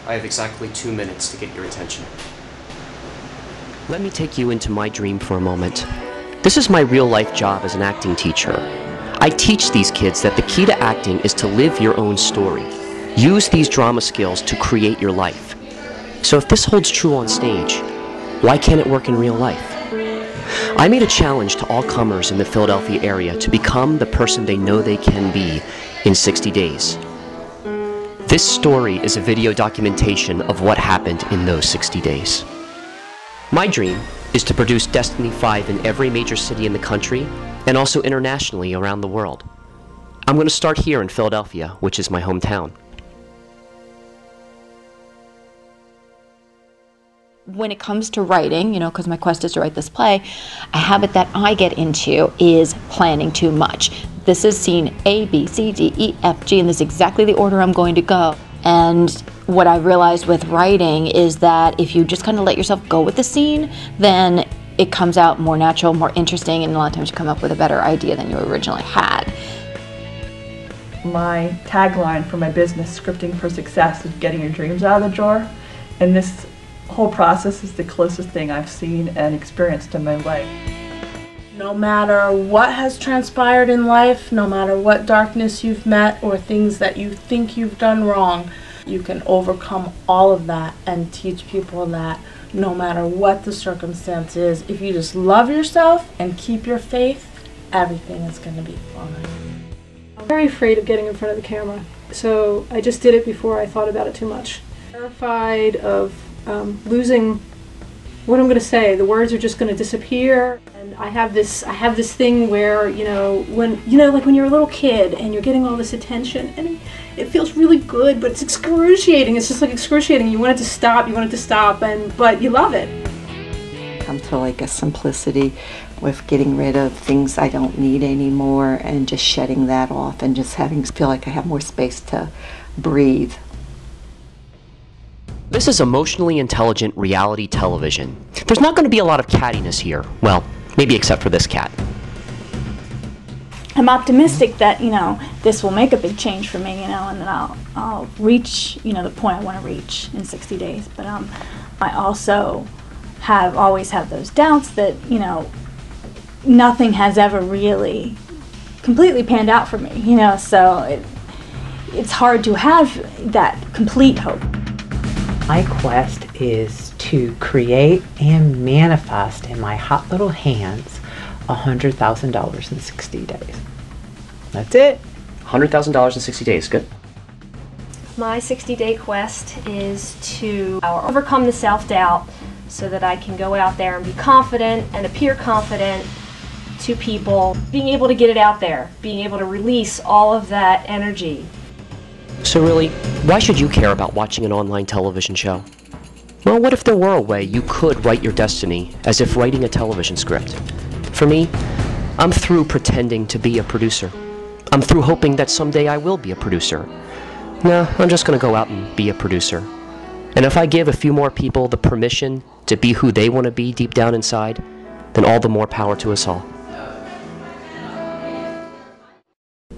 I have exactly 2 minutes to get your attention. Let me take you into my dream for a moment. This is my real-life job as an acting teacher. I teach these kids that the key to acting is to live your own story. Use these drama skills to create your life. So if this holds true on stage, why can't it work in real life? I made a challenge to all comers in the Philadelphia area to become the person they know they can be in 60 days. This story is a video documentation of what happened in those 60 days. My dream is to produce Destiny 5 in every major city in the country and also internationally around the world. I'm going to start here in Philadelphia, which is my hometown. When it comes to writing, you know, because my quest is to write this play, a habit that I get into is planning too much. This is scene A, B, C, D, E, F, G, and this is exactly the order I'm going to go. And what I realized with writing is that if you just kind of let yourself go with the scene, then it comes out more natural, more interesting, and a lot of times you come up with a better idea than you originally had. My tagline for my business, Scripting for Success, is getting your dreams out of the drawer. And this whole process is the closest thing I've seen and experienced in my life. No matter what has transpired in life, no matter what darkness you've met or things that you think you've done wrong, you can overcome all of that and teach people that no matter what the circumstance is, if you just love yourself and keep your faith, everything is going to be fine. I'm very afraid of getting in front of the camera, so I just did it before I thought about it too much. Terrified of losing what I'm going to say. The words are just going to disappear. And I have this thing where, when you're a little kid and you're getting all this attention and it feels really good, but it's excruciating. It's just like excruciating. You want it to stop, but you love it. Come to like a simplicity with getting rid of things I don't need anymore and just shedding that off and just feel like I have more space to breathe. This is emotionally intelligent reality television. There's not going to be a lot of cattiness here. Well, maybe except for this cat. I'm optimistic that, this will make a big change for me, and that I'll reach, the point I want to reach in 60 days. But I also always have those doubts that, nothing has ever really completely panned out for me, so it's hard to have that complete hope. My quest is to create and manifest in my hot little hands $100,000 in 60 days. That's it. $100,000 in 60 days, good. My 60-day quest is to overcome the self-doubt so that I can go out there and be confident and appear confident to people, being able to get it out there, being able to release all of that energy. So really, why should you care about watching an online television show? Well, what if there were a way you could write your destiny as if writing a television script? For me, I'm through pretending to be a producer. I'm through hoping that someday I will be a producer. No, I'm just going to go out and be a producer. And if I give a few more people the permission to be who they want to be deep down inside, then all the more power to us all.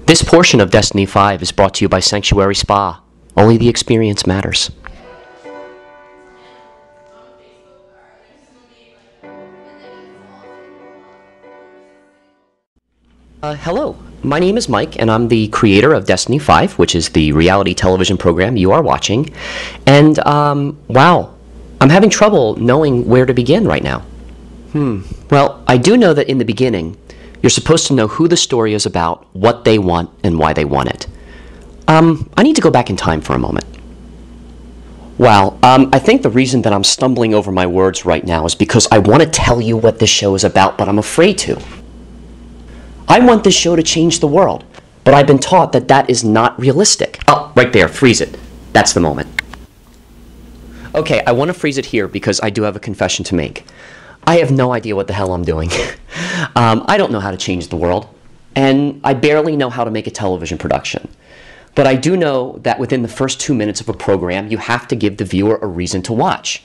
This portion of Destiny 5 is brought to you by Sanctuary Spa. Only the experience matters. Hello, my name is Mike, and I'm the creator of Destiny 5, which is the reality television program you are watching. And, wow, I'm having trouble knowing where to begin right now. Well, I do know that in the beginning, you're supposed to know who the story is about, what they want, and why they want it. I need to go back in time for a moment. Wow, I think the reason that I'm stumbling over my words right now is because I want to tell you what this show is about, but I'm afraid to. I want this show to change the world, but I've been taught that that is not realistic. Oh, right there, freeze it. That's the moment. Okay, I want to freeze it here because I do have a confession to make. I have no idea what the hell I'm doing. I don't know how to change the world, and I barely know how to make a television production. But I do know that within the first 2 minutes of a program, you have to give the viewer a reason to watch.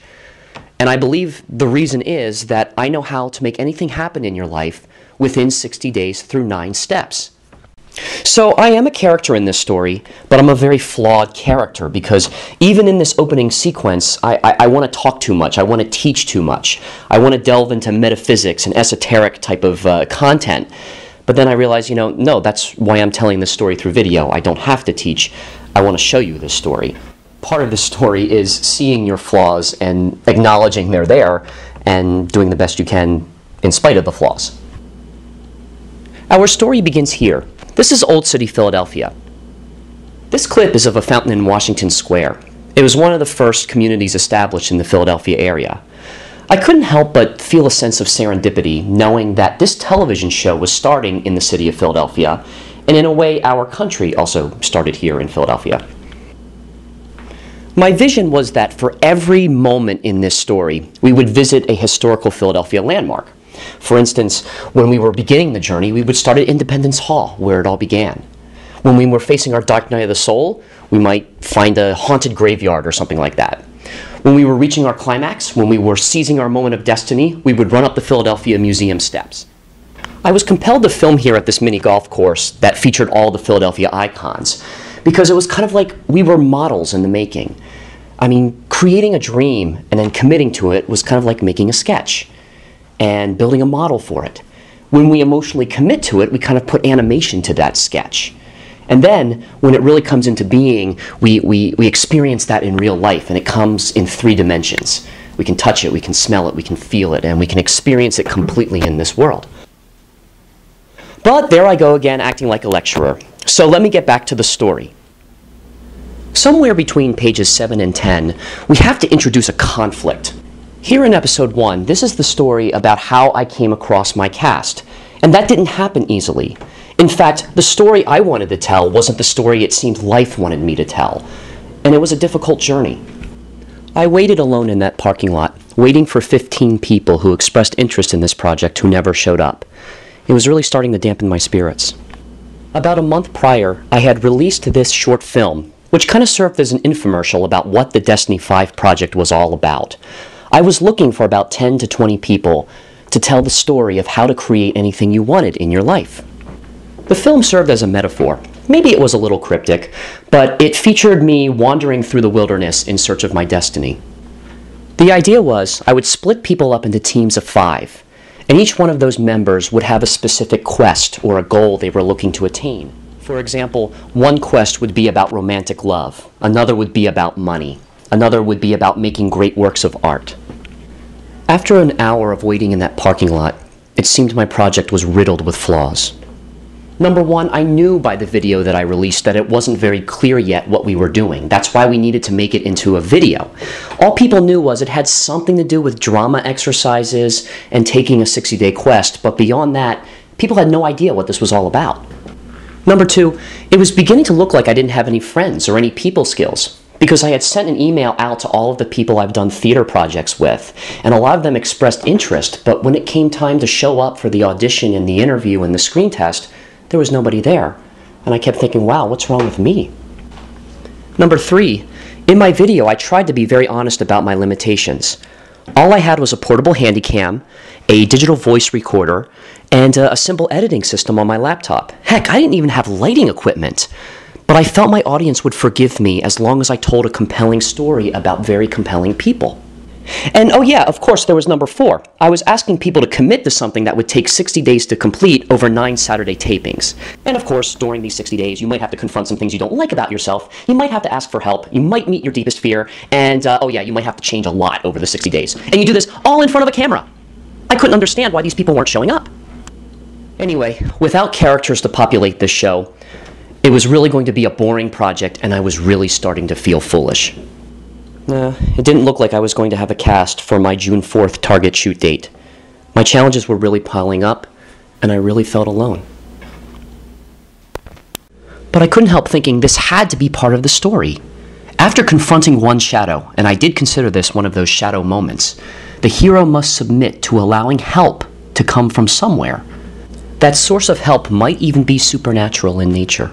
And I believe the reason is that I know how to make anything happen in your life within 60 days through 9 steps. So I am a character in this story, but I'm a very flawed character because even in this opening sequence, I want to talk too much. I want to teach too much. I want to delve into metaphysics and esoteric type of content. But then I realize, no, that's why I'm telling this story through video. I don't have to teach. I want to show you this story. Part of this story is seeing your flaws and acknowledging they're there and doing the best you can in spite of the flaws. Our story begins here. This is Old City, Philadelphia. This clip is of a fountain in Washington Square. It was one of the first communities established in the Philadelphia area. I couldn't help but feel a sense of serendipity knowing that this television show was starting in the city of Philadelphia, and in a way our country also started here in Philadelphia. My vision was that for every moment in this story, we would visit a historical Philadelphia landmark. For instance, when we were beginning the journey, we would start at Independence Hall, where it all began. When we were facing our dark night of the soul, we might find a haunted graveyard or something like that. When we were reaching our climax, when we were seizing our moment of destiny, we would run up the Philadelphia Museum steps. I was compelled to film here at this mini golf course that featured all the Philadelphia icons, because it was kind of like we were models in the making. I mean, creating a dream and then committing to it was kind of like making a sketch and building a model for it. When we emotionally commit to it, we kind of put animation to that sketch. And then, when it really comes into being, we experience that in real life, and it comes in 3 dimensions. We can touch it, we can smell it, we can feel it, and we can experience it completely in this world. But there I go again, acting like a lecturer. So let me get back to the story. Somewhere between pages 7 and 10, we have to introduce a conflict. Here in episode 1, this is the story about how I came across my cast, and that didn't happen easily. In fact, the story I wanted to tell wasn't the story it seemed life wanted me to tell, and it was a difficult journey. I waited alone in that parking lot, waiting for 15 people who expressed interest in this project who never showed up. It was really starting to dampen my spirits. About a month prior, I had released this short film, which kind of served as an infomercial about what the Destiny 5 project was all about. I was looking for about 10 to 20 people to tell the story of how to create anything you wanted in your life. The film served as a metaphor. Maybe it was a little cryptic, but it featured me wandering through the wilderness in search of my destiny. The idea was I would split people up into teams of 5, and each one of those members would have a specific quest or a goal they were looking to attain. For example, one quest would be about romantic love, another would be about money, another would be about making great works of art. After an hour of waiting in that parking lot, it seemed my project was riddled with flaws. Number one, I knew by the video that I released that it wasn't very clear yet what we were doing. That's why we needed to make it into a video. All people knew was it had something to do with drama exercises and taking a 60-day quest, but beyond that, people had no idea what this was all about. Number two, it was beginning to look like I didn't have any friends or any people skills, because I had sent an email out to all of the people I've done theater projects with, and a lot of them expressed interest, but when it came time to show up for the audition and the interview and the screen test, there was nobody there, and I kept thinking, wow, what's wrong with me? Number three, in my video, I tried to be very honest about my limitations. All I had was a portable handycam, a digital voice recorder, and a simple editing system on my laptop. Heck, I didn't even have lighting equipment. But I felt my audience would forgive me as long as I told a compelling story about very compelling people. And oh yeah, of course, there was number four. I was asking people to commit to something that would take 60 days to complete over 9 Saturday tapings. And of course, during these 60 days, you might have to confront some things you don't like about yourself. You might have to ask for help. You might meet your deepest fear. And oh yeah, you might have to change a lot over the 60 days. And you do this all in front of a camera. I couldn't understand why these people weren't showing up. Anyway, without characters to populate this show, it was really going to be a boring project, and I was really starting to feel foolish. It didn't look like I was going to have a cast for my June 4th target shoot date. My challenges were really piling up, and I really felt alone. But I couldn't help thinking this had to be part of the story. After confronting one shadow, and I did consider this one of those shadow moments, the hero must submit to allowing help to come from somewhere. That source of help might even be supernatural in nature.